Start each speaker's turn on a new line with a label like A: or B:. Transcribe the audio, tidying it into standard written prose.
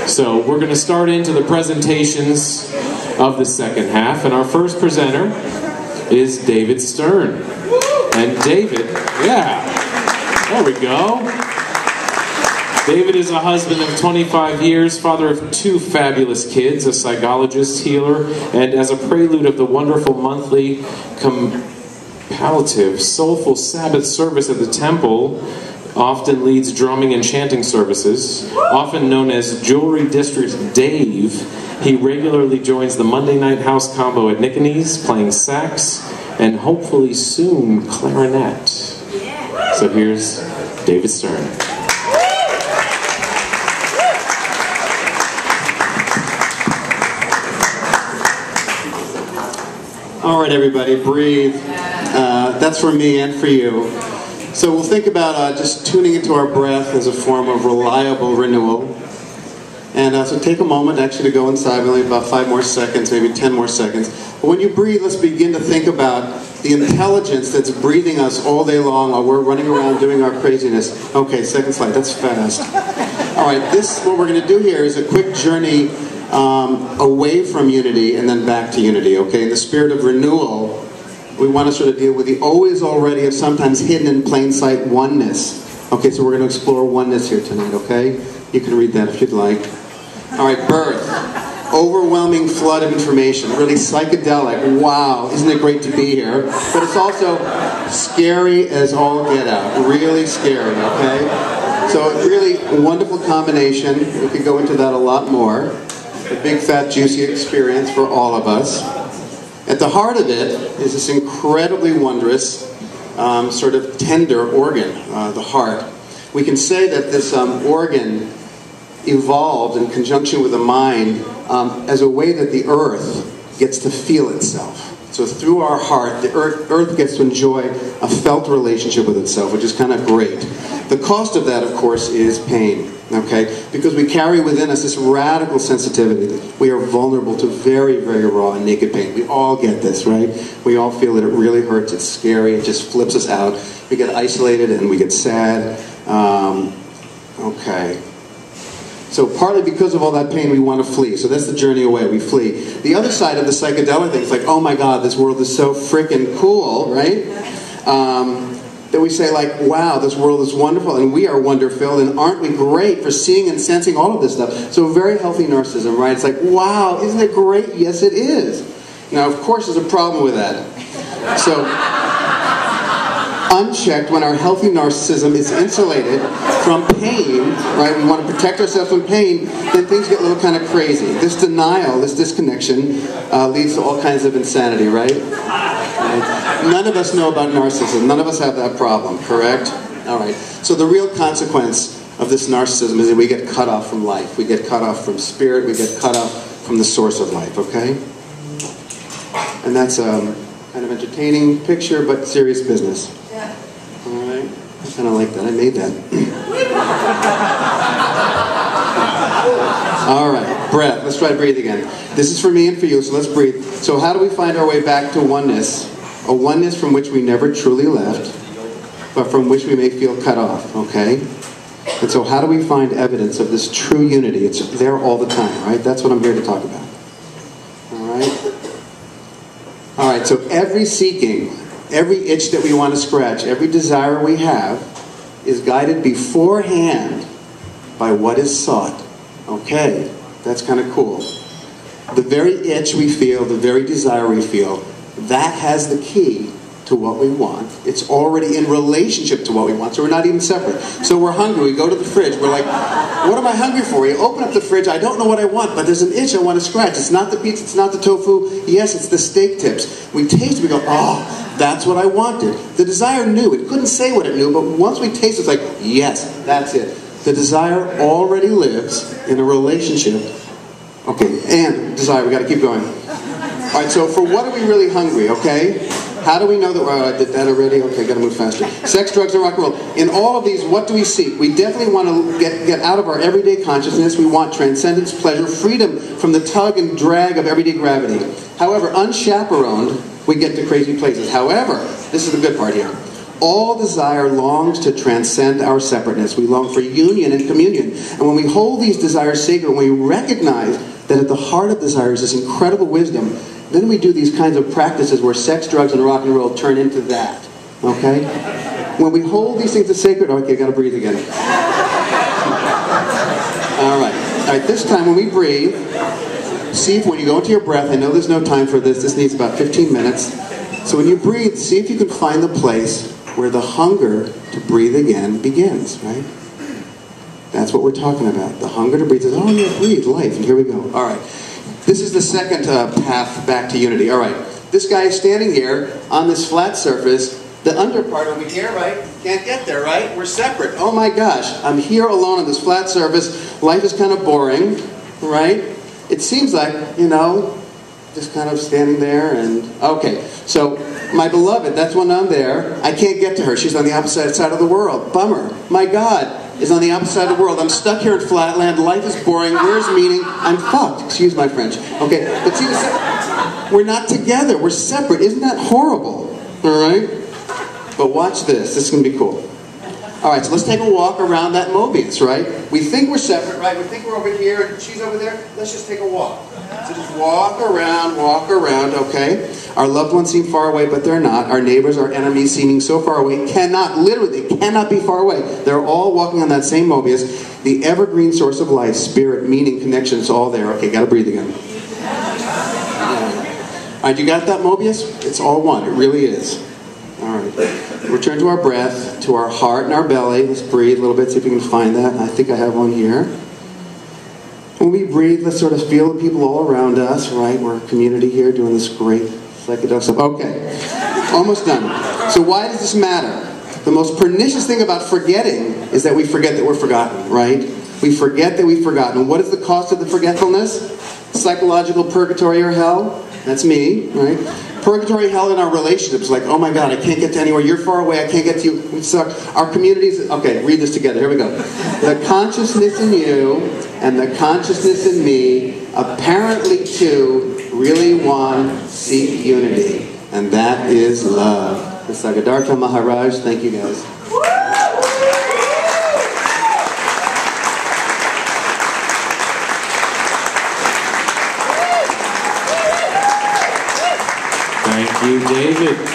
A: So we're going to start into the presentations of the second half, and our first presenter is David Stern. And David, there we go. David is a husband of 25 years, father of 2 fabulous kids, a psychologist, healer, and as a prelude of the wonderful monthly compalative, soulful Sabbath service at the temple, often leads drumming and chanting services. Often known as Jewelry District Dave, he regularly joins the Monday Night House combo at Nickonese, playing sax, and hopefully soon clarinet. So here's David Stern.
B: All right, everybody, breathe. That's for me and for you. So we'll think about just tuning into our breath as a form of reliable renewal. And so take a moment actually to go inside, only about 5 more seconds, maybe 10 more seconds. But when you breathe, let's begin to think about the intelligence that's breathing us all day long while we're running around doing our craziness. Okay, second slide, that's fast. All right, what we're going to do here is a quick journey away from unity and then back to unity, okay? In the spirit of renewal, we want to sort of deal with the always, already, and sometimes hidden in plain sight oneness. Okay, so we're going to explore oneness here tonight, okay? You can read that if you'd like. All right, birth. Overwhelming flood of information, really psychedelic. Wow, isn't it great to be here? But it's also scary as all get out. Really scary, okay? So really a wonderful combination. We could go into that a lot more. A big, fat, juicy experience for all of us. At the heart of it is this incredibly wondrous, sort of tender organ, the heart. We can say that this organ evolved in conjunction with the mind as a way that the earth gets to feel itself. So through our heart, the earth gets to enjoy a felt relationship with itself, which is kind of great. The cost of that, of course, is pain, okay? Because we carry within us this radical sensitivity. We are vulnerable to very, very raw and naked pain. We all get this, right? We all feel that it really hurts, it's scary, it just flips us out. We get isolated and we get sad. Okay. So partly because of all that pain, we want to flee. So that's the journey away. We flee. The other side of the psychedelic thing is like, oh my God, this world is so freaking cool, right? That we say like, wow, this world is wonderful, and we are wonder-filled, and aren't we great for seeing and sensing all of this stuff? So very healthy narcissism, right? It's like, wow, isn't it great? Yes, it is. Now, of course, there's a problem with that. So unchecked, when our healthy narcissism is insulated from pain, right, we want to protect ourselves from pain, then things get a little kind of crazy. This denial, this disconnection leads to all kinds of insanity, right? None of us know about narcissism. None of us have that problem, correct? All right. So the real consequence of this narcissism is that we get cut off from life. We get cut off from spirit. We get cut off from the source of life, okay? And that's a kind of entertaining picture, but serious business.
C: Yeah.
B: All right. I kind of like that. I made that. All right. Breath. Let's try to breathe again. This is for me and for you, so let's breathe. So how do we find our way back to oneness? A oneness from which we never truly left, but from which we may feel cut off, okay? And so how do we find evidence of this true unity? It's there all the time, right? That's what I'm here to talk about. All right? All right, so every seeking, every itch that we want to scratch, every desire we have is guided beforehand by what is sought. Okay, that's kind of cool. The very itch we feel, the very desire we feel, that has the key to what we want. It's already in relationship to what we want, so we're not even separate. So we're hungry, we go to the fridge, we're like, what am I hungry for? You open up the fridge, I don't know what I want, but there's an itch I want to scratch. It's not the pizza, it's not the tofu, yes, it's the steak tips. We taste it, we go, oh, that's what I wanted. The desire knew, it couldn't say what it knew, but once we taste it, it's like, yes, that's it. The desire already lives in a relationship. Okay, and desire, we got to keep going. All right, so for what are we really hungry, okay? How do we know that, I did that already? Okay, got to move faster. Sex, drugs, and rock and roll. In all of these, what do we seek? We definitely want to get out of our everyday consciousness. We want transcendence, pleasure, freedom from the tug and drag of everyday gravity. However, unchaperoned, we get to crazy places. However, this is the good part here. All desire longs to transcend our separateness. We long for union and communion. And when we hold these desires sacred, when we recognize that at the heart of desire is this incredible wisdom, then we do these kinds of practices where sex, drugs, and rock and roll turn into that. Okay? When we hold these things as sacred, okay, gotta breathe again. Alright, this time when we breathe, see if when you go into your breath, I know there's no time for this needs about 15 minutes. So when you breathe, see if you can find the place where the hunger to breathe again begins, right? That's what we're talking about. The hunger to breathe. Oh yeah, breathe, life, and here we go. Alright, this is the second path back to unity. Alright, this guy is standing here on this flat surface. The under part over here, right? Can't get there, right? We're separate. Oh my gosh, I'm here alone on this flat surface. Life is kind of boring, right? It seems like, just kind of standing there and... Okay, so my beloved, that's when I'm there. I can't get to her. She's on the opposite side of the world. Bummer. My God is on the opposite side of the world. I'm stuck here in Flatland. Life is boring. Where's meaning? I'm fucked. Excuse my French. Okay, but see, we're not together. We're separate. Isn't that horrible? All right? But watch this. This is going to be cool. All right, so let's take a walk around that Mobius, right? We think we're separate, right? We think we're over here and she's over there. Let's just take a walk. So just walk around, okay? Our loved ones seem far away, but they're not. Our neighbors, our enemies seeming so far away literally cannot be far away. They're all walking on that same Mobius. The evergreen source of life, spirit, meaning, connection, it's all there. Okay, gotta breathe again. All right, you got that Mobius? It's all one, it really is. All right, return to our breath, to our heart and our belly. Let's breathe a little bit, see if we can find that. I think I have one here. When we breathe, let's sort of feel the people all around us, right? We're a community here doing this great psychedelic stuff. Okay, almost done. So why does this matter? The most pernicious thing about forgetting is that we forget that we're forgotten, right? We forget that we've forgotten. What is the cost of the forgetfulness? Psychological purgatory or hell? That's me, right? Purgatory, hell in our relationships, like, oh my God, I can't get to anywhere, you're far away, I can't get to you, we suck. Our communities, okay, read this together, here we go. The consciousness in you and the consciousness in me, apparently two, really one, seek unity. And that is love. The Sagadatta Maharaj, thank you guys.
A: Thank you, David.